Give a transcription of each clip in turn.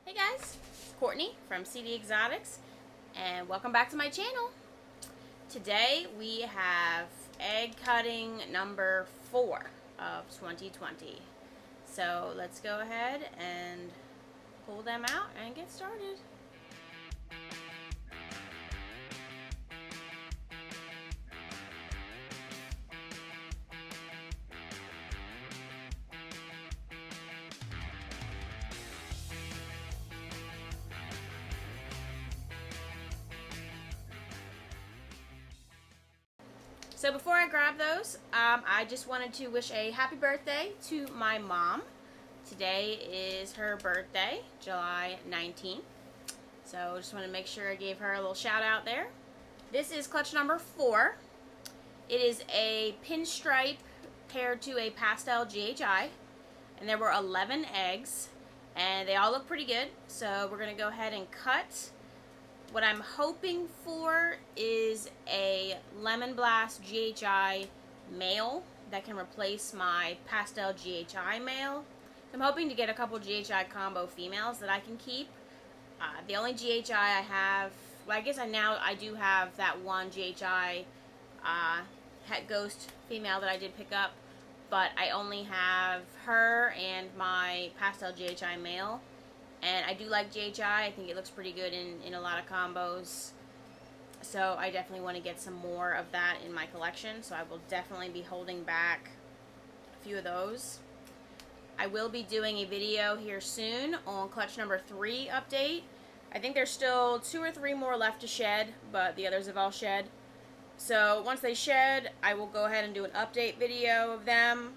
Hey guys, Courtney from CD Exotics, and welcome back to my channel. Today we have egg cutting number 4 of 2020. So let's go ahead and pull them out and get started. So before I grab those, I just wanted to wish a happy birthday to my mom. Today is her birthday, July 19th. So just want to make sure I gave her a little shout out there. This is clutch number 4. It is a Pinstripe paired to a Pastel GHI. And there were 11 eggs. And they all look pretty good. So we're going to go ahead and cut. What I'm hoping for is a Lemon Blast GHI male that can replace my Pastel GHI male. I'm hoping to get a couple GHI combo females that I can keep. The only GHI I have, well, I guess I do have that one GHI Het Ghost female that I did pick up, but I only have her and my Pastel GHI male. And I do like GHI. I think it looks pretty good in a lot of combos. So I definitely want to get some more of that in my collection. So I will definitely be holding back a few of those. I will be doing a video here soon on clutch number 3 update. I think there's still 2 or 3 more left to shed, but the others have all shed. So once they shed, I will go ahead and do an update video of them.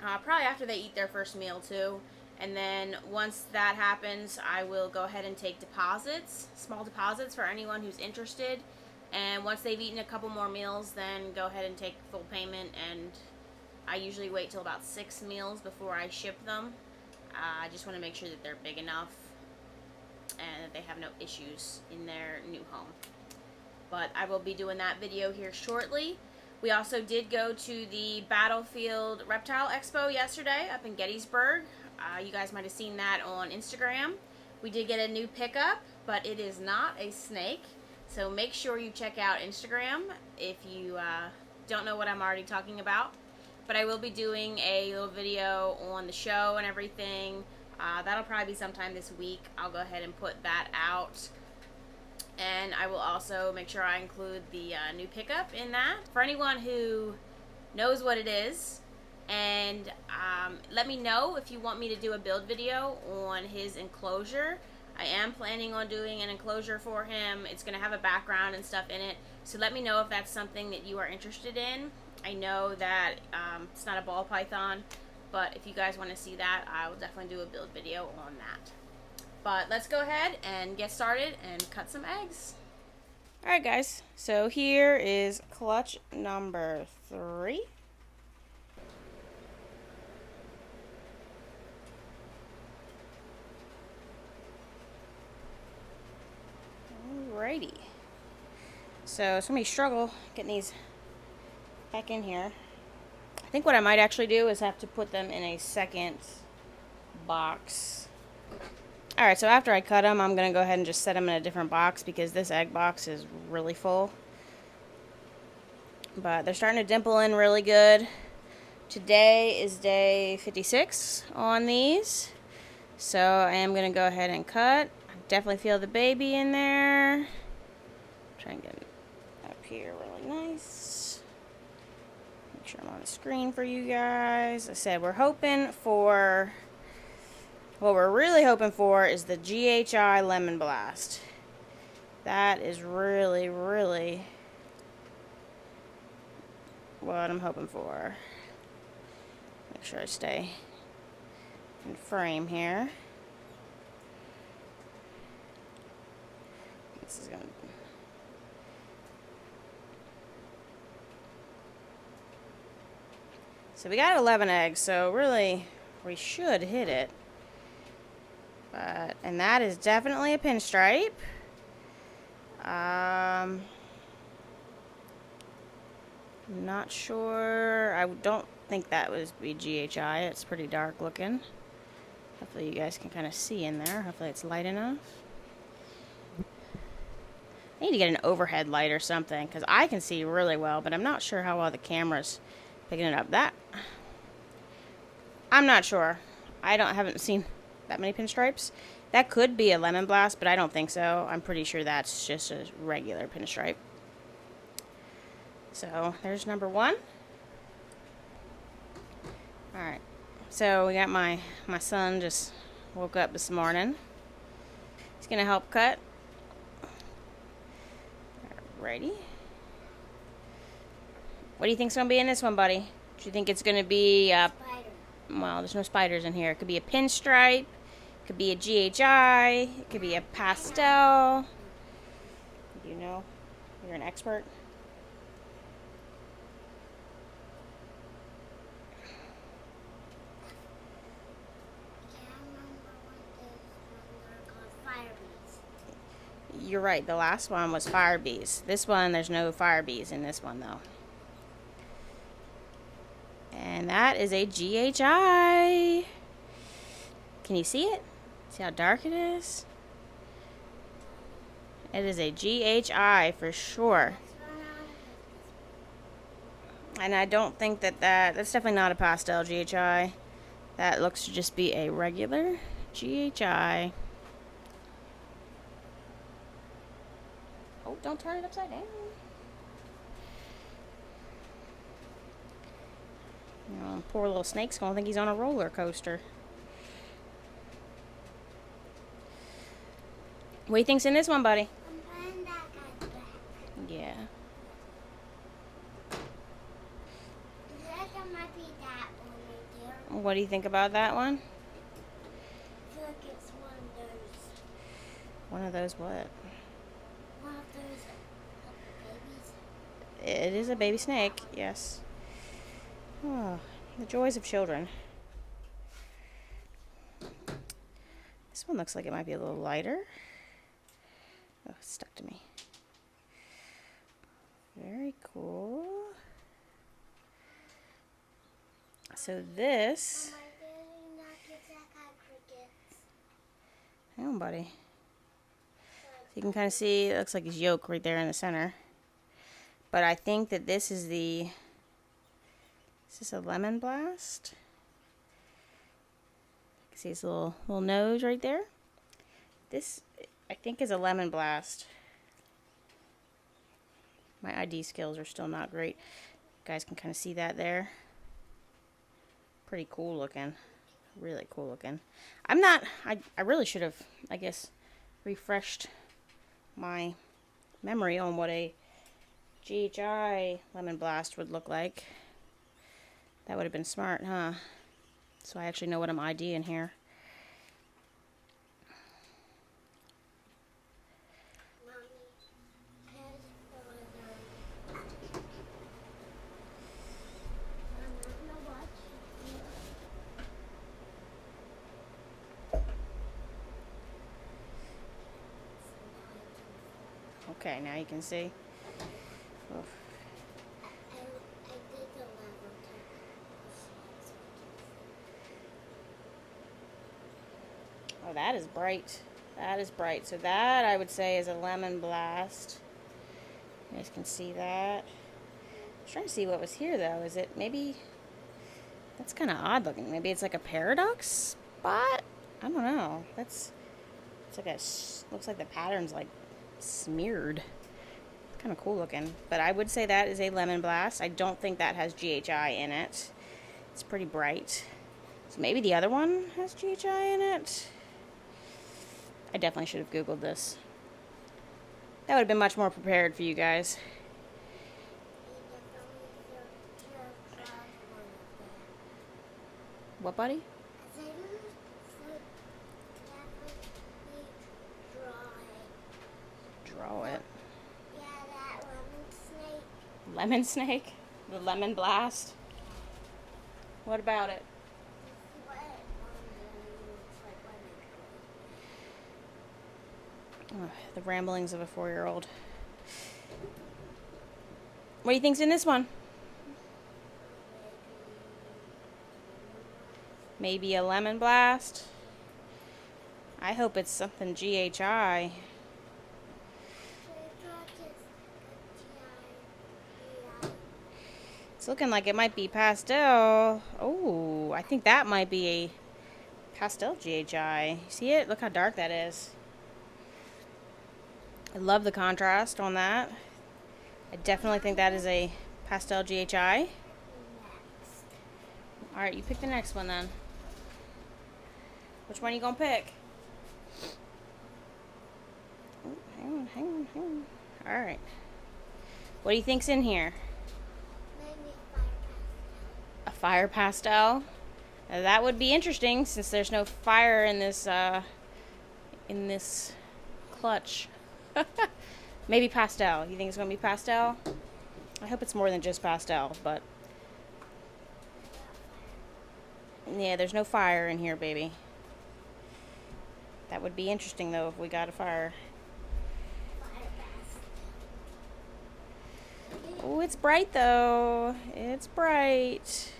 Probably after they eat their first meal too. And then once that happens, I will go ahead and take deposits, small deposits for anyone who's interested. And once they've eaten a couple more meals, then go ahead and take full payment. And I usually wait till about 6 meals before I ship them. I just want to make sure that they're big enough and that they have no issues in their new home. But I will be doing that video here shortly. We also did go to the Battlefield Reptile Expo yesterday up in Gettysburg. You guys might have seen that on Instagram. We did get a new pickup, but it is not a snake. So make sure you check out Instagram if you don't know what I'm already talking about. But I will be doing a little video on the show and everything. That'll probably be sometime this week. I'll go ahead and put that out. And I will also make sure I include the new pickup in that. For anyone who knows what it is, and let me know if you want me to do a build video on his enclosure. I am planning on doing an enclosure for him. It's going to have a background and stuff in it. So let me know if that's something that you are interested in. I know that it's not a ball python, but if you guys want to see that, I will definitely do a build video on that. But let's go ahead and get started and cut some eggs. Alright guys, so here is clutch number 3. Alrighty. So somebody struggle getting these back in here. I think what I might actually do is have to put them in a second box. Alright, so after I cut them, I'm going to go ahead and just set them in a different box because this egg box is really full. But they're starting to dimple in really good. Today is day 56 on these. So I am going to go ahead and cut. I definitely feel the baby in there. Try and get it up here really nice. Make sure I'm on the screen for you guys. I said we're hoping for... What we're really hoping for is the GHI Lemon Blast. That is really, really what I'm hoping for. Make sure I stay in frame here. This is gonna... So we got 11 eggs, so really we should hit it. And that is definitely a Pinstripe. I'm not sure. I don't think that was GHI. It's pretty dark looking. Hopefully you guys can kind of see in there. Hopefully it's light enough. I need to get an overhead light or something because I can see really well, but I'm not sure how well the camera's picking it up. I'm not sure. Haven't seen that many pinstripes. That could be a lemon blast, but I don't think so. I'm pretty sure that's just a regular pinstripe. So there's number 1. Alright. So we got my son just woke up this morning. He's gonna help cut. Alrighty. What do you think's gonna be in this one, buddy? Do you think it's gonna be well, there's no spiders in here. It could be a pinstripe, it could be a GHI, it could be a pastel. You know, you're an expert. You're right, the last one was fire bees. This one, there's no fire bees in this one, though. And that is a GHI. Can you see it? See how dark it is? It is a GHI for sure. And I don't think that's definitely not a pastel GHI. That looks to just be a regular GHI. Oh, don't turn it upside down. Poor little snake's gonna think he's on a roller coaster. What do you think's in this one, buddy? I'm putting that guy back. Yeah. I think it might be that one right there. What do you think about that one? I feel like it's one of those. One of those what? One of those babies. It is a baby snake, yes. Oh, the joys of children. This one looks like it might be a little lighter. Oh, it's stuck to me. Very cool. So this... Mama, did not give that guy crickets? Hang on, buddy. You can kind of see, it looks like his yolk right there in the center. But I think that this is the... Is this a lemon blast? You can see his little nose right there. This, I think, is a lemon blast. My ID skills are still not great. You guys can kind of see that there. Pretty cool looking. Really cool looking. I really should have, I guess, refreshed my memory on what a GHI lemon blast would look like. That would have been smart, huh? So I actually know what I'm IDing here. Okay, now you can see. Oof. Oh, that is bright. That is bright. So that, I would say, is a lemon blast. You guys can see that. I was trying to see what was here, though. Is it maybe... That's kind of odd looking. Maybe it's like a paradox spot? I don't know. It's like a... Looks like the pattern's like smeared. Kind of cool looking. But I would say that is a lemon blast. I don't think that has GHI in it. It's pretty bright. So maybe the other one has GHI in it. I definitely should have Googled this. That would have been much more prepared for you guys. What, buddy? Draw it. Yeah, that lemon snake. Lemon snake? The lemon blast? What about it? Oh, the ramblings of a 4-year-old. What do you think's in this one? Maybe a lemon blast? I hope it's something GHI. So I thought it's It's looking like it might be pastel. Oh, I think that might be a pastel GHI. See it? Look how dark that is. I love the contrast on that. I definitely think that is a pastel GHI. next. Alright, you pick the next one then. Which one are you gonna pick? Oh, hang on. Alright. What do you think's in here? Maybe A fire pastel? Now, that would be interesting since there's no fire in this clutch. Maybe pastel. You think it's gonna be pastel? I hope it's more than just pastel, but yeah, there's no fire in here, baby. That would be interesting though if we got a fire. Oh, it's bright though. It's bright.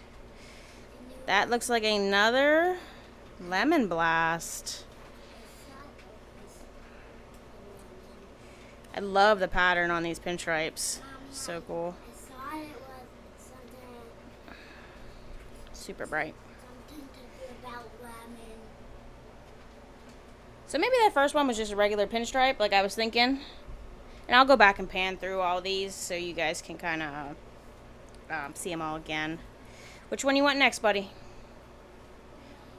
That looks like another lemon blast. I love the pattern on these pinstripes. So cool. I thought it was something Super bright. to do about lemon. So maybe that first one was just a regular pinstripe, like I was thinking. And I'll go back and pan through all these so you guys can kind of see them all again. Which one you want next, buddy?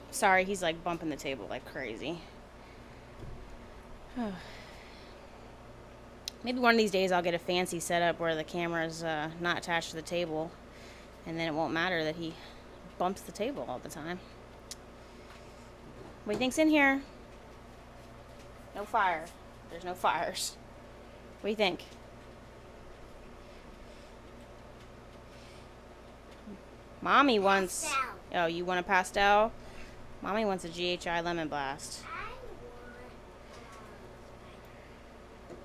Sorry, he's like bumping the table like crazy. Maybe one of these days I'll get a fancy setup where the camera's not attached to the table. And then it won't matter that he bumps the table all the time. What do you think's in here? No fire. There's no fires. What do you think? Mommy wants... Pastel. Oh, you want a pastel? Mommy wants a GHI Lemon Blast.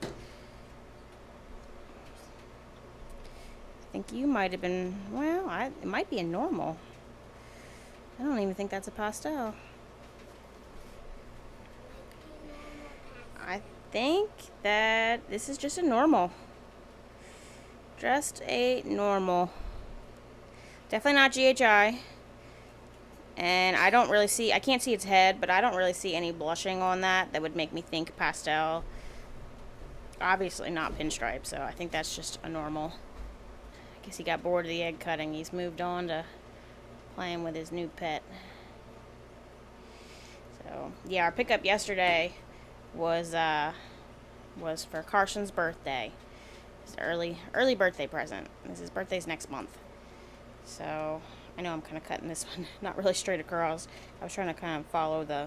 I I think you might have been... Well, it might be a normal. I don't even think that's a pastel. I think that this is just a normal. Just a normal. Definitely not GHI. And I don't really see, I can't see its head, but I don't really see any blushing on that would make me think pastel. Obviously not pinstripe, so I think that's just a normal. I guess he got bored of the egg cutting. He's moved on to playing with his new pet. So, yeah, our pickup yesterday was for Carson's birthday. His early birthday present. His birthday's next month. So I know I'm kind of cutting this one not really straight across. I was trying to kind of follow the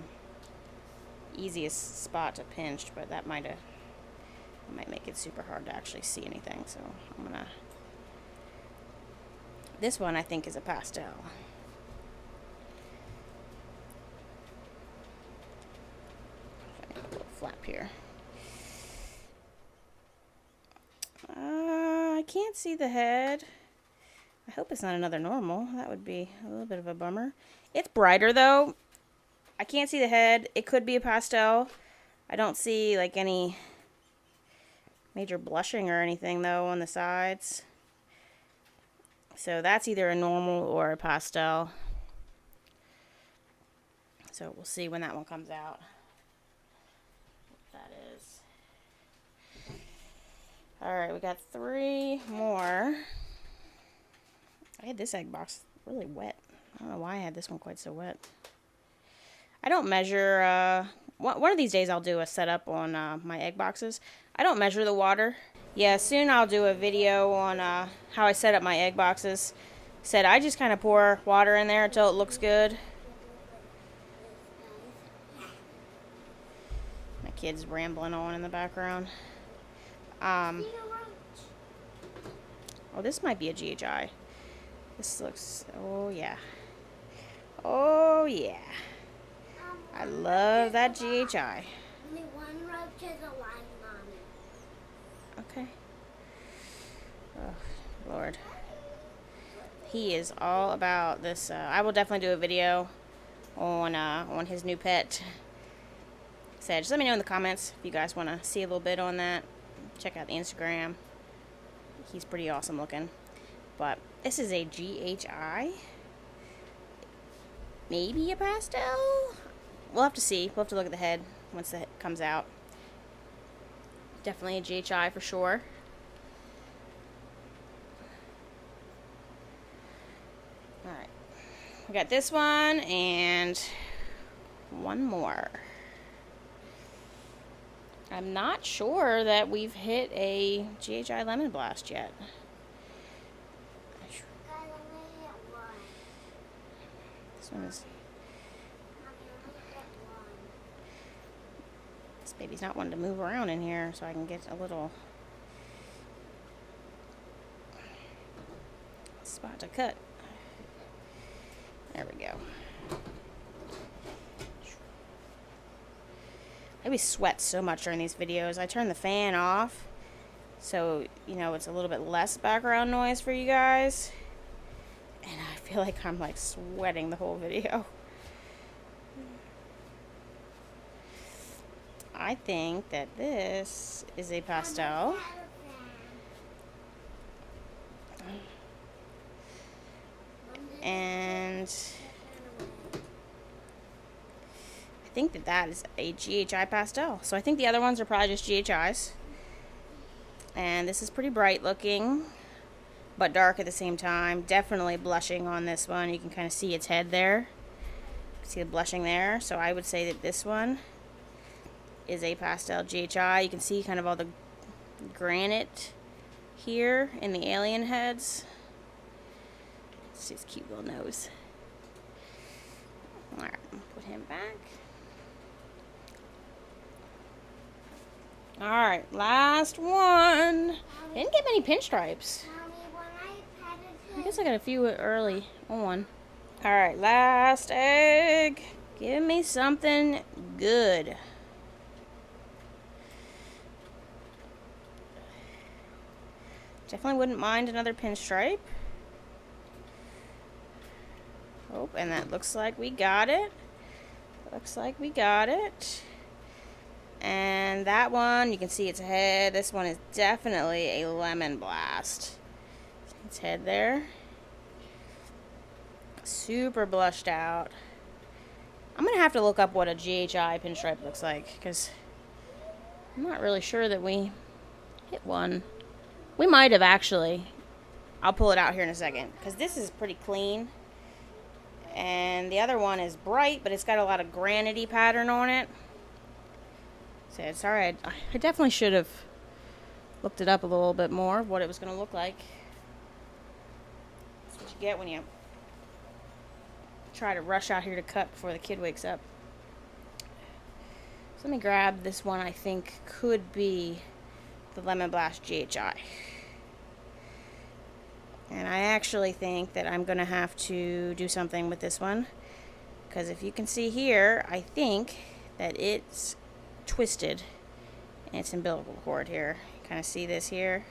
easiest spot to pinch, but that might make it super hard to actually see anything. So I'm gonna. This one I think is a pastel. A little flap here. I can't see the head. I hope it's not another normal. That would be a little bit of a bummer. It's brighter though. I can't see the head. It could be a pastel. I don't see like any major blushing or anything though on the sides. So that's either a normal or a pastel. So we'll see when that one comes out. What that is. Alright, we got 3 more. I had this egg box really wet. I don't know why I had this one quite so wet. I don't measure, one of these days I'll do a setup on my egg boxes. I don't measure the water. Yeah, soon I'll do a video on how I set up my egg boxes. Said I just kind of pour water in there until it looks good. My kid's rambling on in the background. Oh, this might be a GHI. This looks, oh yeah. Oh yeah. I love that GHI. Only one roach has a line on it. Okay. Oh, Lord. He is all about this. I will definitely do a video on his new pet. So just let me know in the comments if you guys want to see a little bit on that. Check out the Instagram. He's pretty awesome looking. But this is a GHI. Maybe a pastel? We'll have to see. We'll have to look at the head once the head comes out. Definitely a GHI for sure. Alright. We got this one and one more. I'm not sure that we've hit a GHI Lemon Blast yet. This one is... This baby's not wanting to move around in here, so I can get a little spot to cut. There we go. I always sweat so much during these videos. I turn the fan off so, you know, it's a little bit less background noise for you guys. And I feel like I'm like sweating the whole video. I think that this is a pastel. And I think that that is a GHI pastel. So I think the other ones are probably just GHIs. And this is pretty bright looking, but dark at the same time. Definitely blushing on this one. You can kind of see its head there. See the blushing there. So I would say that this one is a pastel GHI. You can see kind of all the granite here in the alien heads. Let's see his cute little nose. Alright, put him back. Alright, last one. Didn't get many pinstripes. I guess I got a few early on. Alright, last egg. Give me something good. Definitely wouldn't mind another pinstripe. Oh, and that looks like we got it. Looks like we got it. And that one, you can see its head. This one is definitely a Lemon Blast. Its head there. Super blushed out. I'm going to have to look up what a GHI pinstripe looks like, because I'm not really sure that we hit one. We might have actually. I'll pull it out here in a second, because this is pretty clean. And the other one is bright, but it's got a lot of granity pattern on it. So it's alright. I definitely should have looked it up a little bit more, what it was going to look like. That's what you get when you try to rush out here to cut before the kid wakes up. So let me grab this one I think could be the Lemon Blast GHI. And I actually think that I'm going to have to do something with this one. Because if you can see here, I think that it's twisted in its umbilical cord here. Kind of see this here?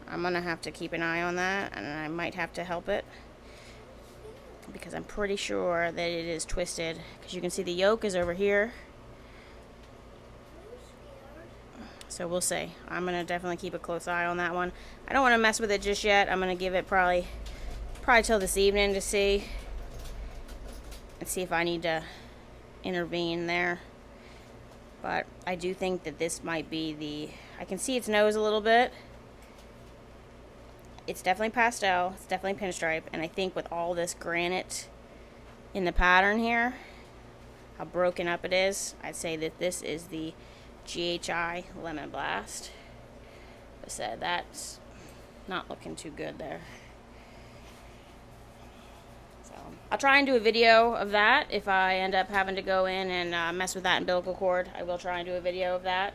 I'm going to have to keep an eye on that, and I might have to help it. Because I'm pretty sure that it is twisted. Because you can see the yolk is over here. So we'll see. I'm going to definitely keep a close eye on that one. I don't want to mess with it just yet. I'm going to give it probably till this evening to see. And see if I need to intervene there. But I do think that this might be the... I can see its nose a little bit. It's definitely pastel. It's definitely pinstripe. And I think with all this granite in the pattern here, how broken up it is, I'd say that this is the GHI Lemon Blast. I said that's not looking too good there. So I'll try and do a video of that. If I end up having to go in and mess with that umbilical cord, I will try and do a video of that.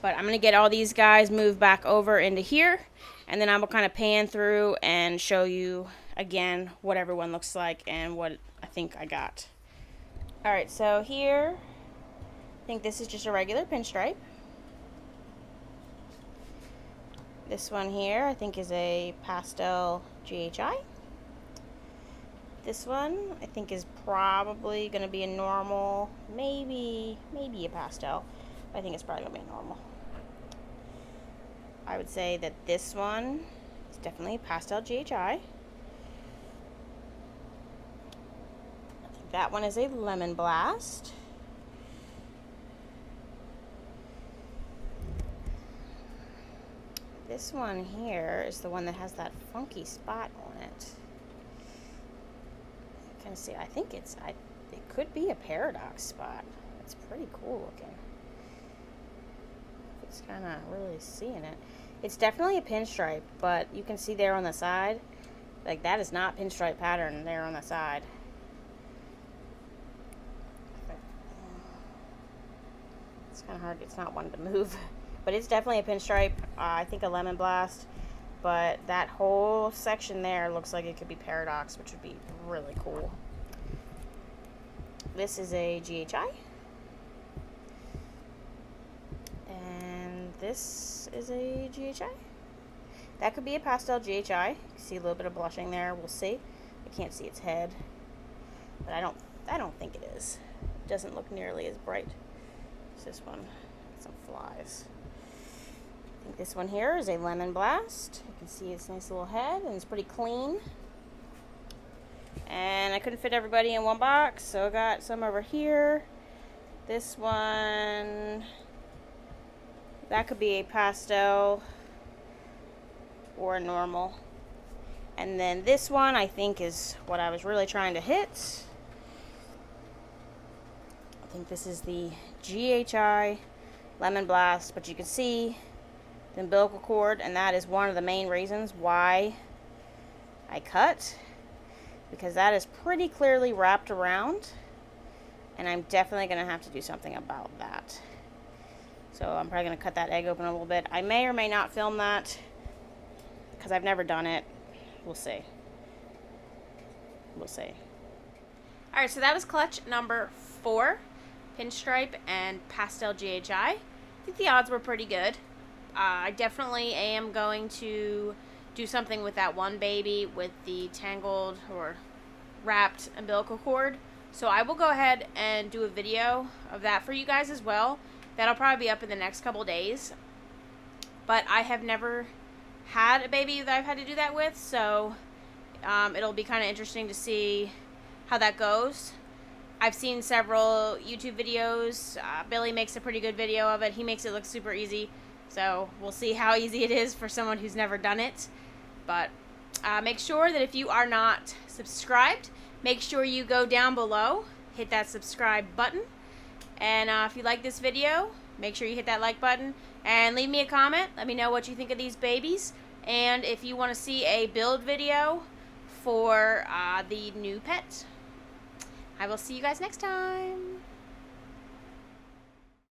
But I'm going to get all these guys moved back over into here, and then I will kind of pan through and show you again what everyone looks like and what I think I got. Alright, so here I think this is just a regular pinstripe. This one here I think is a pastel GHI. This one I think is probably going to be a normal, maybe a pastel. I think it's probably going to be a normal. I would say that this one is definitely Pastel GHI. I think that one is a Lemon Blast. This one here is the one that has that funky spot on it. You can see, I think it could be a paradox spot. It's pretty cool looking. It's kind of really seeing it. It's definitely a pinstripe, but you can see there on the side, like that is not pinstripe pattern there on the side. It's kind of hard, it's not one to move, but it's definitely a pinstripe. I think a Lemon Blast, but that whole section there looks like it could be paradox, which would be really cool. This is a GHI. This is a GHI. That could be a Pastel GHI. You can see a little bit of blushing there. We'll see. I can't see its head, but I don't think it is. It doesn't look nearly as bright as this one. Some flies. I think this one here is a Lemon Blast. You can see its nice little head, and it's pretty clean. And I couldn't fit everybody in one box, so I got some over here. This one, that could be a pastel or a normal. And then this one I think is what I was really trying to hit. I think this is the GHI Lemon Blast, but you can see the umbilical cord, and that is one of the main reasons why I cut, because that is pretty clearly wrapped around, and I'm definitely going to have to do something about that. So I'm probably going to cut that egg open a little bit. I may or may not film that because I've never done it. We'll see. We'll see. Alright, so that was clutch number 4, Pinstripe and Pastel GHI. I think the odds were pretty good. I definitely am going to do something with that one baby with the tangled or wrapped umbilical cord. So I will go ahead and do a video of that for you guys as well. That'll probably be up in the next couple days. But I have never had a baby that I've had to do that with, so it'll be kind of interesting to see how that goes. I've seen several YouTube videos. Billy makes a pretty good video of it. He makes it look super easy. So we'll see how easy it is for someone who's never done it. But make sure that if you are not subscribed, make sure you go down below, hit that subscribe button. And if you like this video, make sure you hit that like button. And leave me a comment. Let me know what you think of these babies. And if you want to see a build video for the new pet. I will see you guys next time.